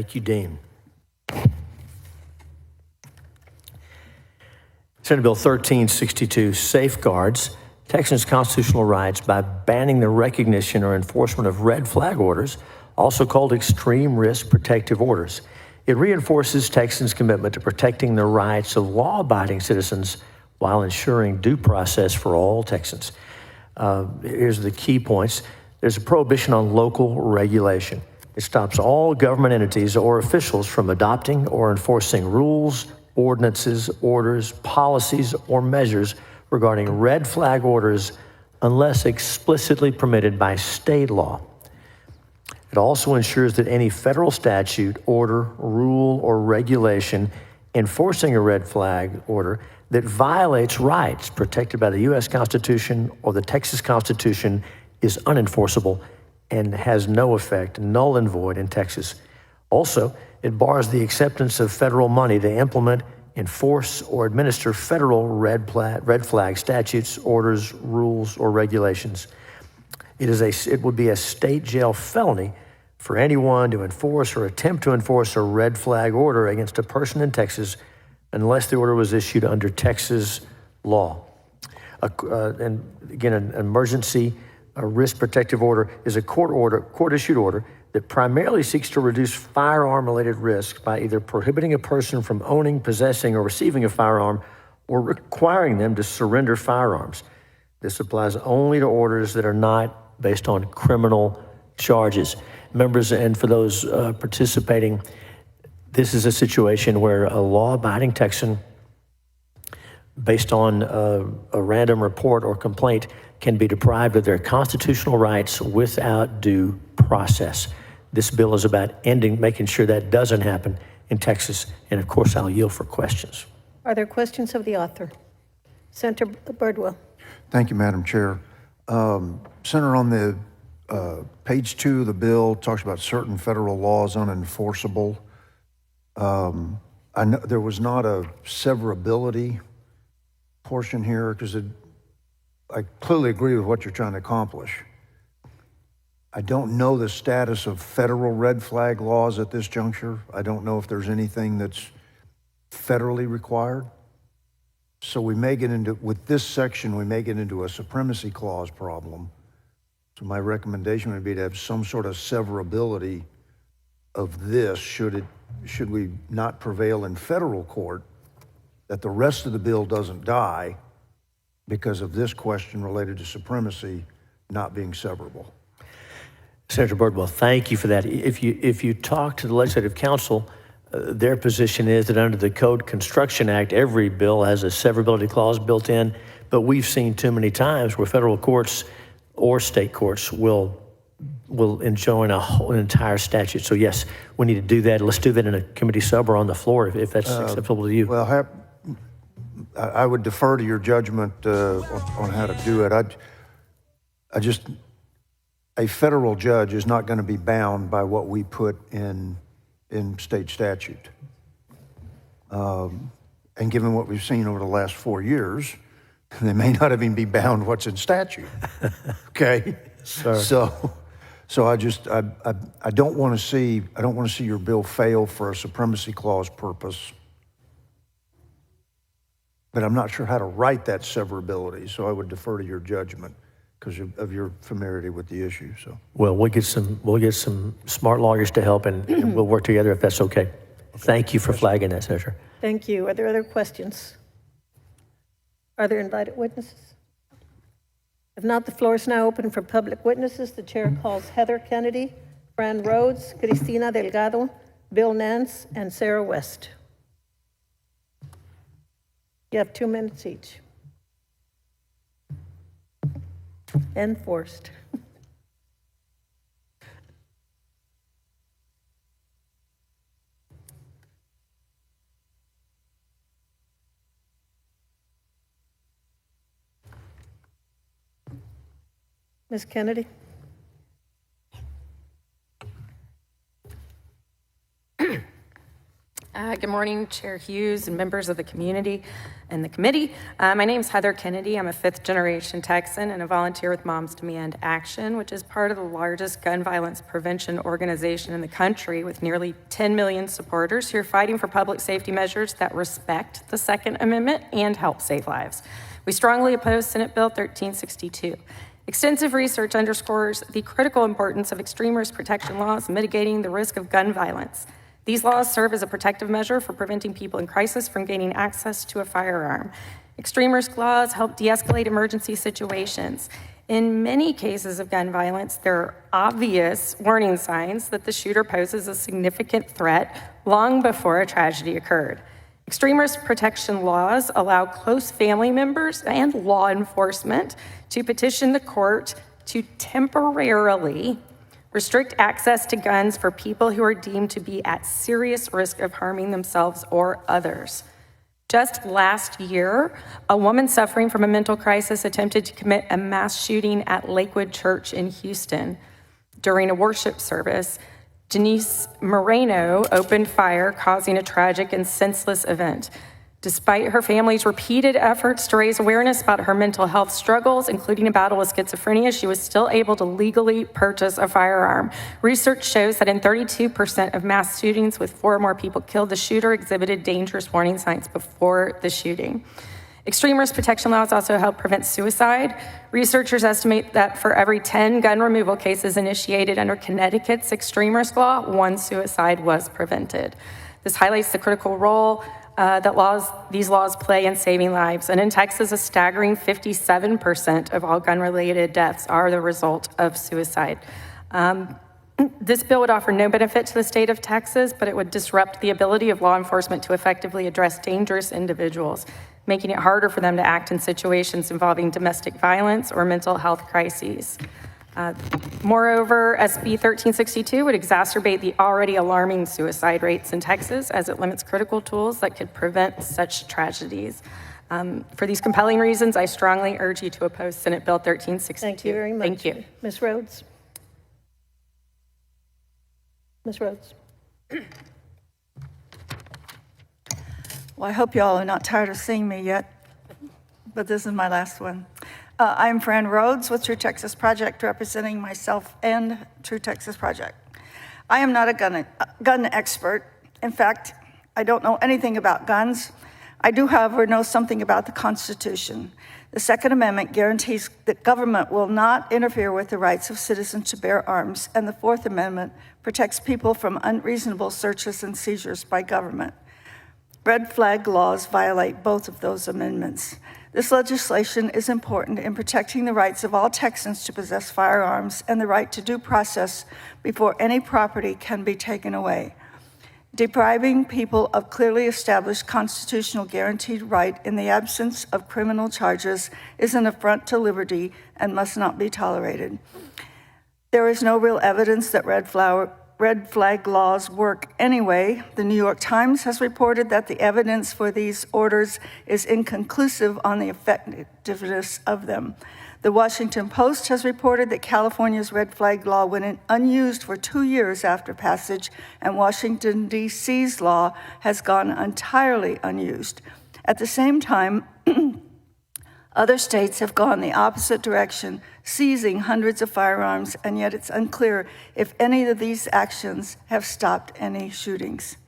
Thank you, Dean. Senate Bill 1362 safeguards Texans' constitutional rights by banning the recognition or enforcement of red flag orders, also called extreme risk protective orders. It reinforces Texans' commitment to protecting the rights of law-abiding citizens while ensuring due process for all Texans. Here's the key points. There's a prohibition on local regulation. It stops all government entities or officials from adopting or enforcing rules, ordinances, orders, policies, or measures regarding red flag orders unless explicitly permitted by state law. It also ensures that any federal statute, order, rule, or regulation enforcing a red flag order that violates rights protected by the U.S. Constitution or the Texas Constitution is unenforceable and has no effect, null and void in Texas. Also, it bars the acceptance of federal money to implement, enforce, or administer federal red flag statutes, orders, rules, or regulations. It would be a state jail felony for anyone to enforce or attempt to enforce a red flag order against a person in Texas unless the order was issued under Texas law. And again, an emergency risk protective order is a court-issued order that primarily seeks to reduce firearm-related risk by either prohibiting a person from owning, possessing, or receiving a firearm or requiring them to surrender firearms. This applies only to orders that are not based on criminal charges. Members, and for those participating, this is a situation where a law-abiding Texan, based on a random report or complaint, can be deprived of their constitutional rights without due process. This bill is about making sure that doesn't happen in Texas. And of course, I'll yield for questions. Are there questions of the author? Senator Birdwell. Thank you, Madam Chair. Senator, on the page 2 of the bill talks about certain federal laws unenforceable. I know there was not a severability portion here because I clearly agree with what you're trying to accomplish. I don't know the status of federal red flag laws at this juncture. I don't know if there's anything that's federally required. So we may get into, with this section, we may get into a supremacy clause problem. So my recommendation would be to have some sort of severability of this should we not prevail in federal court, that the rest of the bill doesn't die because of this question related to supremacy not being severable. Senator Birdwell, thank you for that. If you talk to the Legislative Council, their position is that under the Code Construction Act, every bill has a severability clause built in, but we've seen too many times where federal courts or state courts will enjoin an entire statute. So yes, we need to do that. Let's do that in a committee sub or on the floor if that's acceptable to you. Well, I would defer to your judgment on how to do it. I just, a federal judge is not going to be bound by what we put in state statute. And given what we've seen over the last 4 years, they may not even be bound what's in statute. Okay, so I don't want to see your bill fail for a supremacy clause purpose. But I'm not sure how to write that severability, so I would defer to your judgment because of your familiarity with the issue. So, well, we'll get some smart lawyers to help, and we'll work together if that's okay. Thank you for flagging that, Senator. Thank you. Are there other questions? Are there invited witnesses? If not, the floor is now open for public witnesses. The chair calls Heather Kennedy, Fran Rhodes, Cristina Delgado, Bill Nance, and Sarah West. You have 2 minutes each. Enforced. Ms. Kennedy. Good morning, Chair Hughes and members of the community and the committee. My name is Heather Kennedy. I'm a fifth-generation Texan and a volunteer with Moms Demand Action, which is part of the largest gun violence prevention organization in the country with nearly 10 million supporters who are fighting for public safety measures that respect the Second Amendment and help save lives. We strongly oppose Senate Bill 1362. Extensive research underscores the critical importance of extreme risk protection laws mitigating the risk of gun violence. These laws serve as a protective measure for preventing people in crisis from gaining access to a firearm. Extreme risk laws help de-escalate emergency situations. In many cases of gun violence, there are obvious warning signs that the shooter poses a significant threat long before a tragedy occurred. Extreme risk protection laws allow close family members and law enforcement to petition the court to temporarily restrict access to guns for people who are deemed to be at serious risk of harming themselves or others. Just last year, a woman suffering from a mental crisis attempted to commit a mass shooting at Lakewood Church in Houston. During a worship service, Janice Moreno opened fire, causing a tragic and senseless event. Despite her family's repeated efforts to raise awareness about her mental health struggles, including a battle with schizophrenia, she was still able to legally purchase a firearm. Research shows that in 32% of mass shootings with 4 or more people killed, the shooter exhibited dangerous warning signs before the shooting. Extreme risk protection laws also help prevent suicide. Researchers estimate that for every 10 gun removal cases initiated under Connecticut's extreme risk law, 1 suicide was prevented. This highlights the critical role these laws play in saving lives. And in Texas, a staggering 57% of all gun-related deaths are the result of suicide. This bill would offer no benefit to the state of Texas, but it would disrupt the ability of law enforcement to effectively address dangerous individuals, making it harder for them to act in situations involving domestic violence or mental health crises. Moreover, SB 1362 would exacerbate the already alarming suicide rates in Texas as it limits critical tools that could prevent such tragedies. For these compelling reasons, I strongly urge you to oppose Senate Bill 1362. Thank you very much. Thank you. Ms. Rhodes. Ms. Rhodes. Well, I hope you all are not tired of seeing me yet, but this is my last one. I'm Fran Rhodes with True Texas Project, representing myself and True Texas Project. I am not a gun expert. In fact, I don't know anything about guns. I do, however, know something about the Constitution. The Second Amendment guarantees that government will not interfere with the rights of citizens to bear arms, and the Fourth Amendment protects people from unreasonable searches and seizures by government. Red flag laws violate both of those amendments. This legislation is important in protecting the rights of all Texans to possess firearms and the right to due process before any property can be taken away. Depriving people of clearly established constitutional guaranteed right in the absence of criminal charges is an affront to liberty and must not be tolerated. There is no real evidence that red flag laws work anyway. The New York Times has reported that the evidence for these orders is inconclusive on the effectiveness of them. The Washington Post has reported that California's red flag law went unused for 2 years after passage, and Washington, D.C.'s law has gone entirely unused. At the same time, other states have gone the opposite direction, seizing hundreds of firearms, and yet it's unclear if any of these actions have stopped any shootings.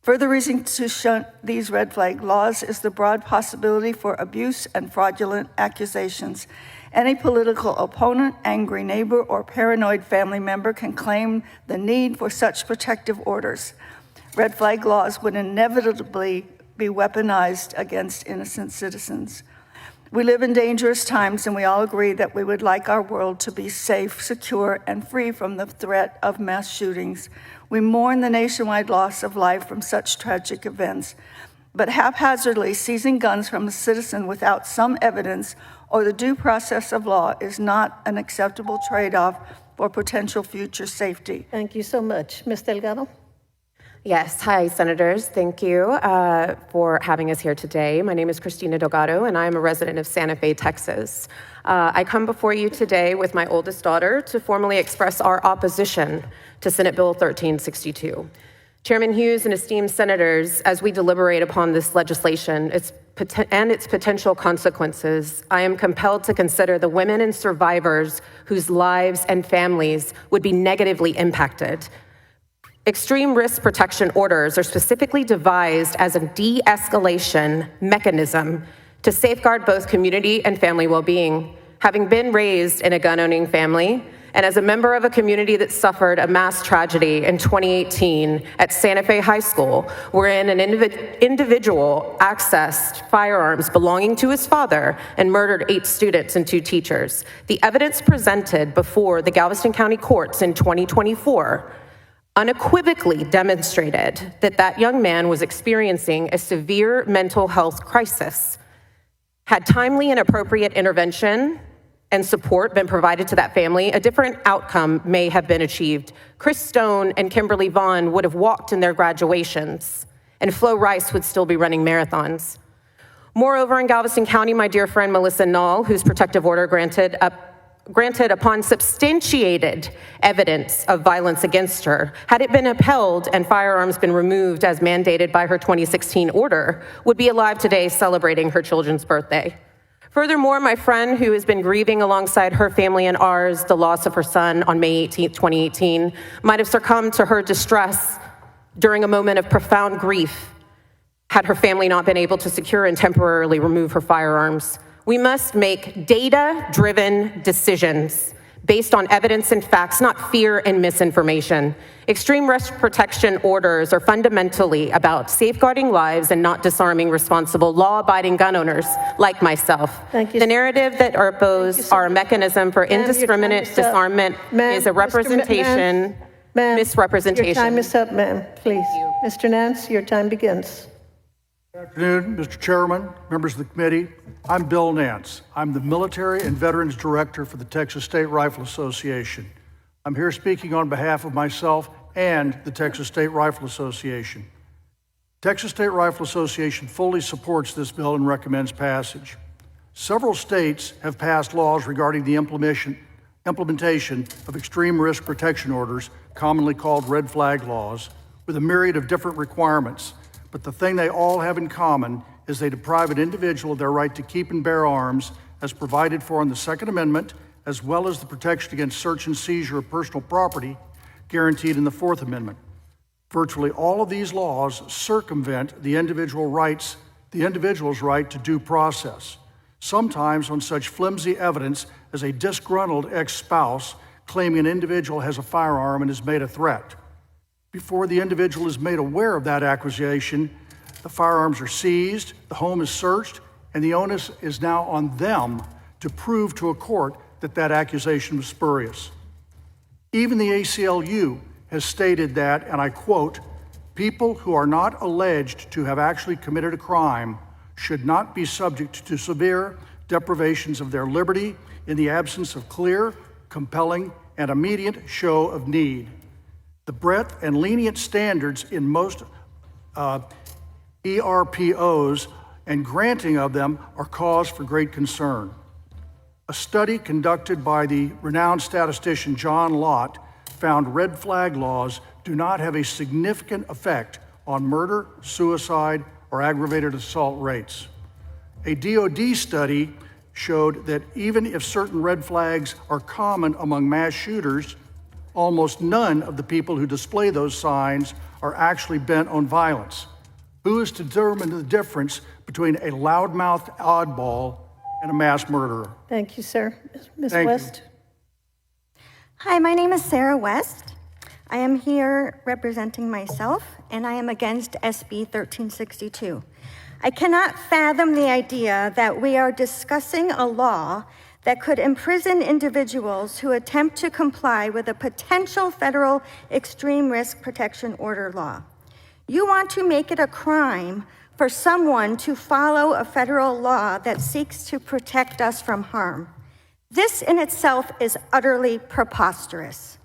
Further reason to shun these red flag laws is the broad possibility for abuse and fraudulent accusations. Any political opponent, angry neighbor, or paranoid family member can claim the need for such protective orders. Red flag laws would inevitably be weaponized against innocent citizens. We live in dangerous times, and we all agree that we would like our world to be safe, secure, and free from the threat of mass shootings. We mourn the nationwide loss of life from such tragic events, but haphazardly seizing guns from a citizen without some evidence or the due process of law is not an acceptable trade-off for potential future safety. Thank you so much. Ms. Delgado? Yes, hi, Senators. Thank you for having us here today. My name is Cristina Delgado, and I am a resident of Santa Fe, Texas. I come before you today with my oldest daughter to formally express our opposition to Senate Bill 1362. Chairman Hughes and esteemed senators, as we deliberate upon this legislation and its potential consequences, I am compelled to consider the women and survivors whose lives and families would be negatively impacted. Extreme risk protection orders are specifically devised as a de-escalation mechanism to safeguard both community and family well-being. Having been raised in a gun-owning family, and as a member of a community that suffered a mass tragedy in 2018 at Santa Fe High School, wherein an individual accessed firearms belonging to his father and murdered 8 students and 2 teachers, the evidence presented before the Galveston County courts in 2024 unequivocally demonstrated that that young man was experiencing a severe mental health crisis. Had timely and appropriate intervention and support been provided to that family, a different outcome may have been achieved. Chris Stone and Kimberly Vaughn would have walked in their graduations, and Flo Rice would still be running marathons. Moreover, in Galveston County, my dear friend Melissa Knoll, whose protective order granted upon substantiated evidence of violence against her, had it been upheld and firearms been removed as mandated by her 2016 order, would be alive today celebrating her children's birthday. Furthermore, my friend, who has been grieving alongside her family and ours the loss of her son on May 18, 2018, might have succumbed to her distress during a moment of profound grief had her family not been able to secure and temporarily remove her firearms. We must make data-driven decisions based on evidence and facts, not fear and misinformation. Extreme risk protection orders are fundamentally about safeguarding lives and not disarming responsible, law-abiding gun owners like myself. Thank you. The narrative that URPOs are a mechanism for indiscriminate disarmament is a representation, misrepresentation. Your time is up, ma'am, please. Mr. Nance, your time begins. Good afternoon, Mr. Chairman, members of the committee. I'm Bill Nance. I'm the Military and Veterans Director for the Texas State Rifle Association. I'm here speaking on behalf of myself and the Texas State Rifle Association. Texas State Rifle Association fully supports this bill and recommends passage. Several states have passed laws regarding the implementation of extreme risk protection orders, commonly called red flag laws, with a myriad of different requirements. But the thing they all have in common is they deprive an individual of their right to keep and bear arms as provided for in the Second Amendment, as well as the protection against search and seizure of personal property guaranteed in the Fourth Amendment. Virtually all of these laws circumvent the individual's right to due process, sometimes on such flimsy evidence as a disgruntled ex-spouse claiming an individual has a firearm and has made a threat. Before the individual is made aware of that accusation, the firearms are seized, the home is searched, and the onus is now on them to prove to a court that that accusation was spurious. Even the ACLU has stated that, and I quote, "People who are not alleged to have actually committed a crime should not be subject to severe deprivations of their liberty in the absence of clear, compelling, and immediate show of need." The breadth and lenient standards in most ERPOs and granting of them are cause for great concern. A study conducted by the renowned statistician John Lott found red flag laws do not have a significant effect on murder, suicide, or aggravated assault rates. A DoD study showed that even if certain red flags are common among mass shooters, almost none of the people who display those signs are actually bent on violence. Who is to determine the difference between a loudmouthed oddball and a mass murderer? Thank you, sir. Ms. Thank you. West? Hi, my name is Sarah West. I am here representing myself, and I am against SB 1362. I cannot fathom the idea that we are discussing a law that could imprison individuals who attempt to comply with a potential federal extreme risk protection order law. You want to make it a crime for someone to follow a federal law that seeks to protect us from harm. This in itself is utterly preposterous.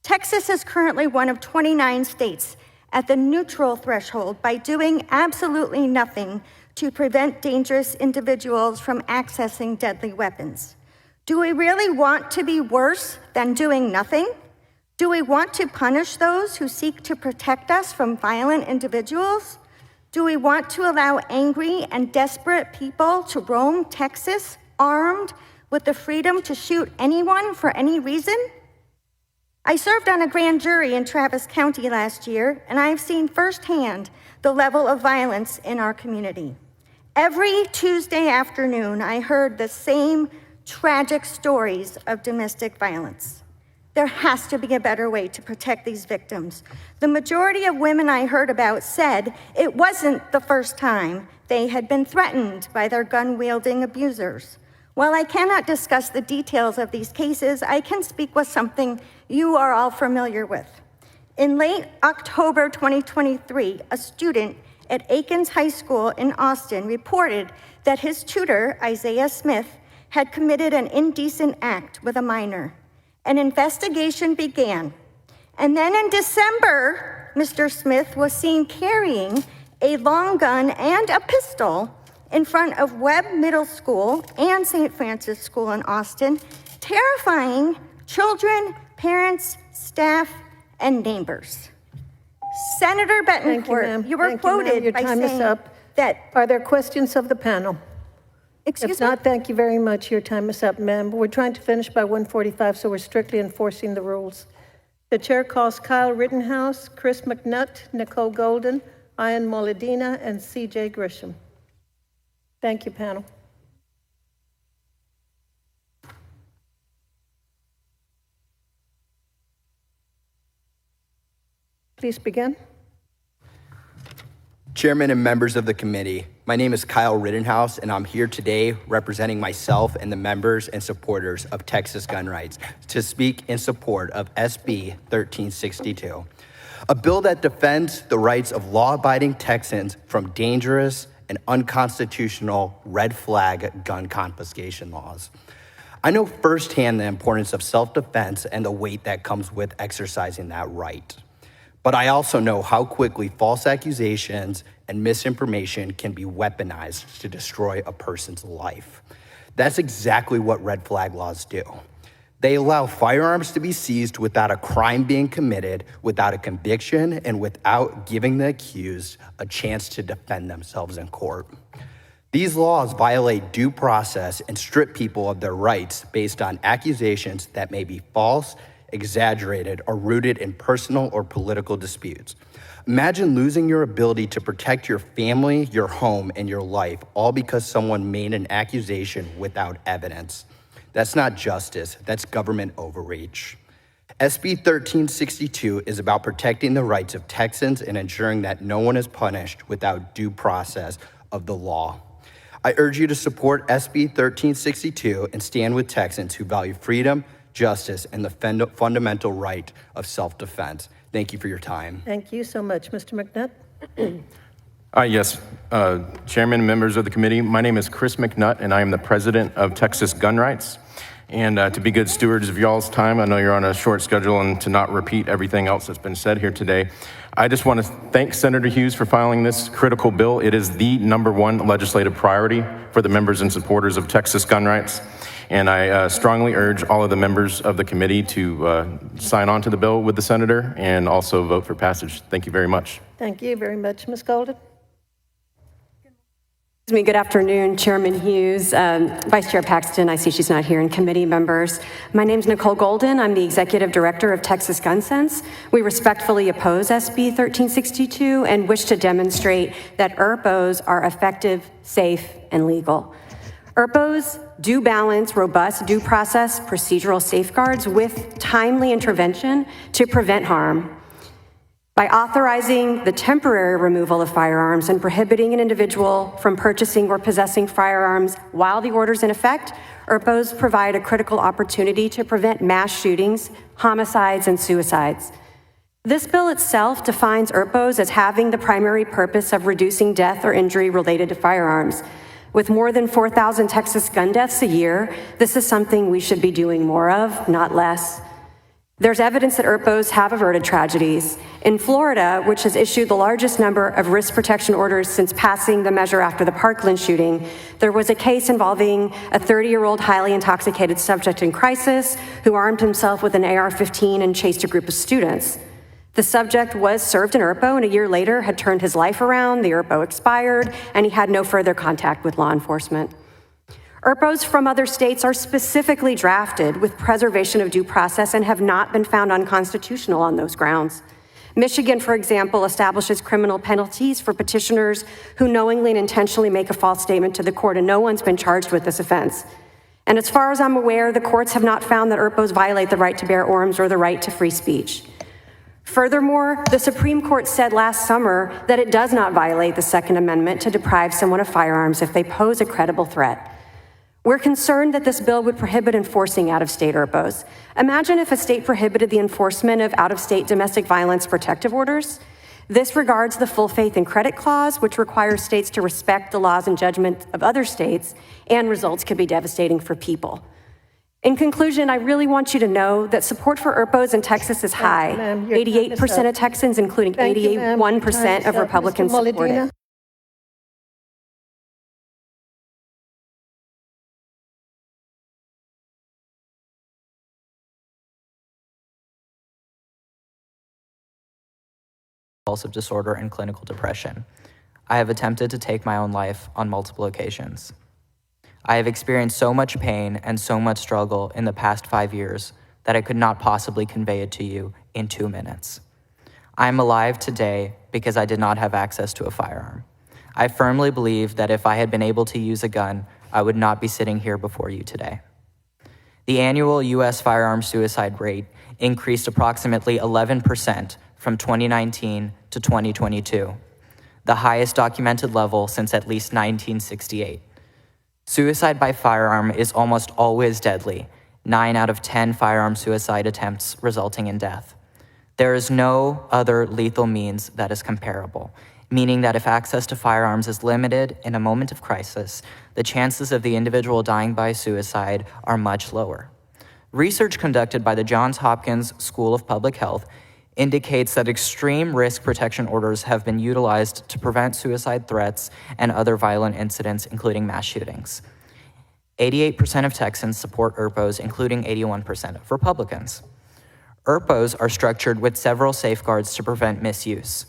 Texas is currently one of 29 states at the neutral threshold by doing absolutely nothing to prevent dangerous individuals from accessing deadly weapons. Do we really want to be worse than doing nothing? Do we want to punish those who seek to protect us from violent individuals? Do we want to allow angry and desperate people to roam Texas armed with the freedom to shoot anyone for any reason? I served on a grand jury in Travis County last year, and I've seen firsthand the level of violence in our community. Every Tuesday afternoon, I heard the same tragic stories of domestic violence. There has to be a better way to protect these victims. The majority of women I heard about said it wasn't the first time they had been threatened by their gun-wielding abusers. While I cannot discuss the details of these cases, I can speak with something you are all familiar with. In late October 2023, a student at Aikens High School in Austin reported that his tutor, Isaiah Smith, had committed an indecent act with a minor. An investigation began. And then in December, Mr. Smith was seen carrying a long gun and a pistol in front of Webb Middle School and St. Francis School in Austin, terrifying children, parents, staff, and neighbors. Senator Thank you, Betancourt, ma'am. you were Thank you, ma'am. quoted Your by time is saying up. that, Are there questions of the panel? excuse If me? not, thank you very much. Your time is up, ma'am. We're trying to finish by 1:45, so we're strictly enforcing the rules. The chair calls Kyle Rittenhouse, Chris McNutt, Nicole Golden, Ian Molidina, and C.J. Grisham. Thank you, panel. Please begin. Chairman and members of the committee, my name is Kyle Rittenhouse, and I'm here today representing myself and the members and supporters of Texas gun rights to speak in support of SB 1362, a bill that defends the rights of law-abiding Texans from dangerous and unconstitutional red flag gun confiscation laws. I know firsthand the importance of self-defense and the weight that comes with exercising that right. But I also know how quickly false accusations and misinformation can be weaponized to destroy a person's life. That's exactly what red flag laws do. They allow firearms to be seized without a crime being committed, without a conviction, and without giving the accused a chance to defend themselves in court. These laws violate due process and strip people of their rights based on accusations that may be false, exaggerated, or rooted in personal or political disputes. Imagine losing your ability to protect your family, your home, and your life, all because someone made an accusation without evidence. That's not justice, that's government overreach. SB 1362 is about protecting the rights of Texans and ensuring that no one is punished without due process of the law. I urge you to support SB 1362 and stand with Texans who value freedom, justice, and the fundamental right of self-defense. Thank you for your time. Thank you so much. Mr. McNutt? Yes, Chairman and members of the committee, my name is Chris McNutt, and I am the president of Texas Gun Rights. And to be good stewards of y'all's time, I know you're on a short schedule, and to not repeat everything else that's been said here today, I just want to thank Senator Hughes for filing this critical bill. It is the #1 legislative priority for the members and supporters of Texas gun rights. And I strongly urge all of the members of the committee to sign on to the bill with the senator and also vote for passage. Thank you very much. Thank you very much. Ms. Golden? Good afternoon, Chairman Hughes, Vice Chair Paxton. I see she's not here, and committee members. My name's Nicole Golden. I'm the Executive Director of Texas Gun Sense. We respectfully oppose SB 1362 and wish to demonstrate that ERPOs are effective, safe, and legal. ERPOs do balance robust due process procedural safeguards with timely intervention to prevent harm. By authorizing the temporary removal of firearms and prohibiting an individual from purchasing or possessing firearms while the order's in effect, ERPOs provide a critical opportunity to prevent mass shootings, homicides, and suicides. This bill itself defines ERPOs as having the primary purpose of reducing death or injury related to firearms. With more than 4,000 Texas gun deaths a year, this is something we should be doing more of, not less. There's evidence that ERPOs have averted tragedies. In Florida, which has issued the largest number of risk protection orders since passing the measure after the Parkland shooting, there was a case involving a 30-year-old highly intoxicated subject in crisis who armed himself with an AR-15 and chased a group of students. The subject was served an ERPO and a year later had turned his life around, the ERPO expired, and he had no further contact with law enforcement. ERPOs from other states are specifically drafted with preservation of due process and have not been found unconstitutional on those grounds. Michigan, for example, establishes criminal penalties for petitioners who knowingly and intentionally make a false statement to the court, and no one's been charged with this offense. And as far as I'm aware, the courts have not found that ERPOs violate the right to bear arms or the right to free speech. Furthermore, the Supreme Court said last summer that it does not violate the Second Amendment to deprive someone of firearms if they pose a credible threat. We're concerned that this bill would prohibit enforcing out-of-state ERPOs. Imagine if a state prohibited the enforcement of out-of-state domestic violence protective orders. This regards the full faith and credit clause, which requires states to respect the laws and judgment of other states, and results could be devastating for people. In conclusion, I really want you to know that support for ERPOs in Texas is high. 88% of Texans, including 81% of Republicans, support it. Compulsive disorder and clinical depression. I have attempted to take my own life on multiple occasions. I have experienced so much pain and so much struggle in the past 5 years that I could not possibly convey it to you in 2 minutes. I am alive today because I did not have access to a firearm. I firmly believe that if I had been able to use a gun, I would not be sitting here before you today. The annual U.S. firearm suicide rate increased approximately 11% from 2019 to 2022, the highest documented level since at least 1968. Suicide by firearm is almost always deadly, 9 out of 10 firearm suicide attempts resulting in death. There is no other lethal means that is comparable, meaning that if access to firearms is limited in a moment of crisis, the chances of the individual dying by suicide are much lower. Research conducted by the Johns Hopkins School of Public Health indicates that extreme risk protection orders have been utilized to prevent suicide threats and other violent incidents, including mass shootings. 88% of Texans support ERPOs, including 81% of Republicans. ERPOs are structured with several safeguards to prevent misuse.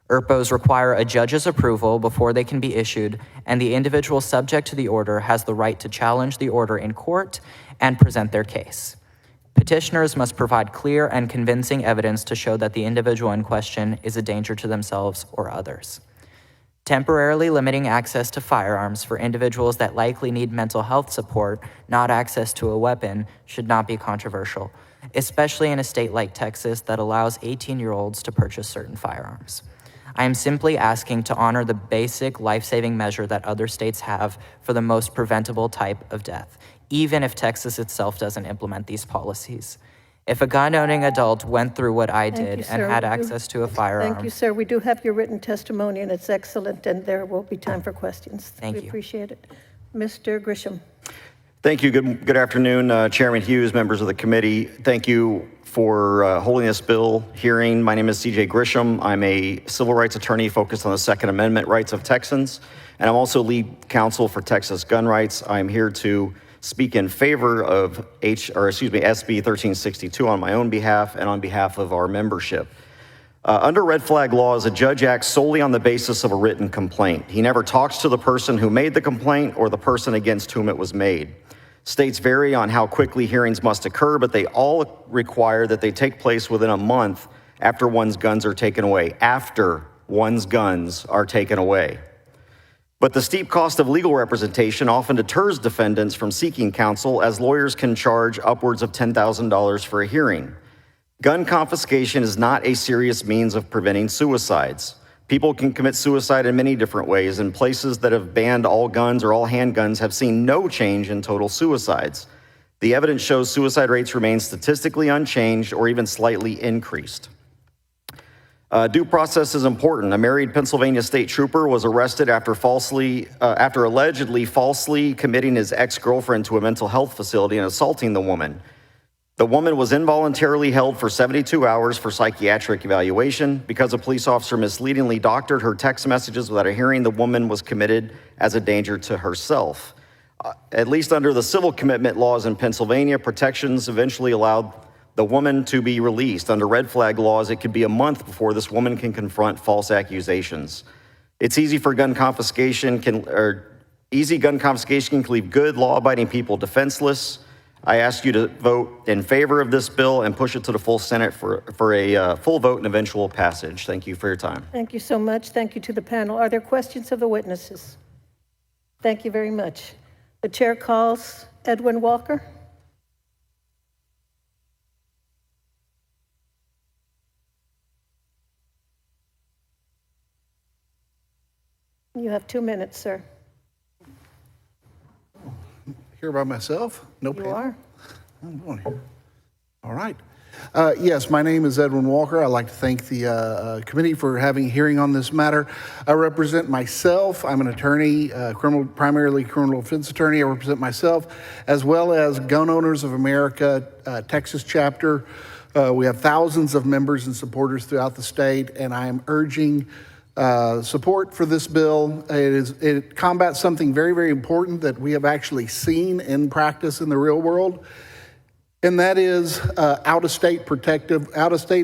ERPOs require a judge's approval before they can be issued, and the individual subject to the order has the right to challenge the order in court and present their case. Petitioners must provide clear and convincing evidence to show that the individual in question is a danger to themselves or others. Temporarily limiting access to firearms for individuals that likely need mental health support, not access to a weapon, should not be controversial, especially in a state like Texas that allows 18-year-olds to purchase certain firearms. I am simply asking to honor the basic life-saving measure that other states have for the most preventable type of death, even if Texas itself doesn't implement these policies. If a gun-owning adult went through what I did and had access to a firearm... Thank you, sir. We do have your written testimony, and it's excellent, and there will be time for questions. Thank you. We appreciate it. Mr. Grisham. Thank you. Good afternoon, Chairman Hughes, members of the committee. Thank you for holding this bill hearing. My name is CJ Grisham. I'm a civil rights attorney focused on the Second Amendment rights of Texans, and I'm also lead counsel for Texas Gun Rights. I'm here to speak in favor of SB 1362 on my own behalf and on behalf of our membership. Under red flag laws, a judge acts solely on the basis of a written complaint. He never talks to the person who made the complaint or the person against whom it was made. States vary on how quickly hearings must occur, but they all require that they take place within a month after one's guns are taken away. After one's guns are taken away. But the steep cost of legal representation often deters defendants from seeking counsel, as lawyers can charge upwards of $10,000 for a hearing. Gun confiscation is not a serious means of preventing suicides. People can commit suicide in many different ways, and places that have banned all guns or all handguns have seen no change in total suicides. The evidence shows suicide rates remain statistically unchanged or even slightly increased. Due process is important. A married Pennsylvania state trooper was arrested after allegedly falsely committing his ex-girlfriend to a mental health facility and assaulting the woman. The woman was involuntarily held for 72 hours for psychiatric evaluation. Because a police officer misleadingly doctored her text messages without a hearing, the woman was committed as a danger to herself. At least under the civil commitment laws in Pennsylvania, protections eventually allowed the woman to be released. Under red flag laws, it could be a month before this woman can confront false accusations. It's easy for gun confiscation can leave good law-abiding people defenseless. I ask you to vote in favor of this bill and push it to the full Senate for a full vote and eventual passage. Thank you for your time. Thank you so much. Thank you to the panel. Are there questions of the witnesses? Thank you very much. The chair calls Edwin Walker. You have 2 minutes, sir. Here by myself? No You panel? are. I'm on here. All right. Yes, my name is Edwin Walker. I'd like to thank the committee for having a hearing on this matter. I represent myself. I'm an attorney, primarily criminal defense attorney. I represent myself, as well as Gun Owners of America, Texas chapter. We have thousands of members and supporters throughout the state, and I am urging support for this bill. It combats something very, very important that we have actually seen in practice in the real world, and that is out-of-state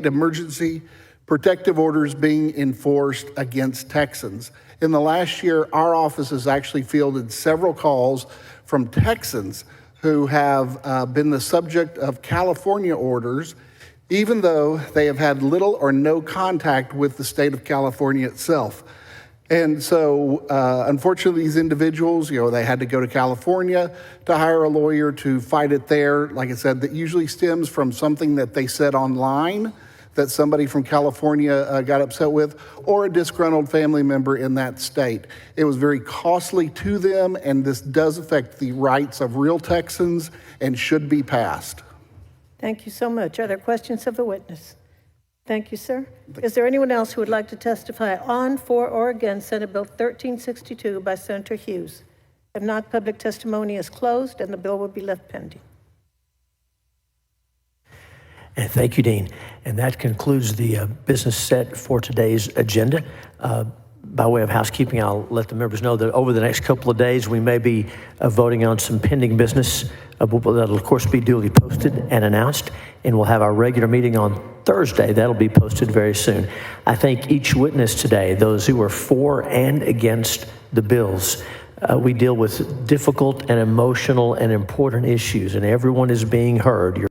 emergency protective orders being enforced against Texans. In the last year, our office has actually fielded several calls from Texans who have been the subject of California orders, even though they have had little or no contact with the state of California itself. And so, unfortunately, these individuals, they had to go to California to hire a lawyer to fight it there. Like I said, that usually stems from something that they said online that somebody from California got upset with, or a disgruntled family member in that state. It was very costly to them, and this does affect the rights of real Texans and should be passed. Thank you so much. Are there questions of the witness? Thank you, sir. Is there anyone else who would like to testify on, for, or against Senate Bill 1362 by Senator Hughes? If not, public testimony is closed and the bill will be left pending. And thank you, Dean. And that concludes the business set for today's agenda. By way of housekeeping, I'll let the members know that over the next couple of days, we may be voting on some pending business that'll, of course, be duly posted and announced. And we'll have our regular meeting on Thursday. That'll be posted very soon. I thank each witness today, those who are for and against the bills. We deal with difficult and emotional and important issues, and everyone is being heard.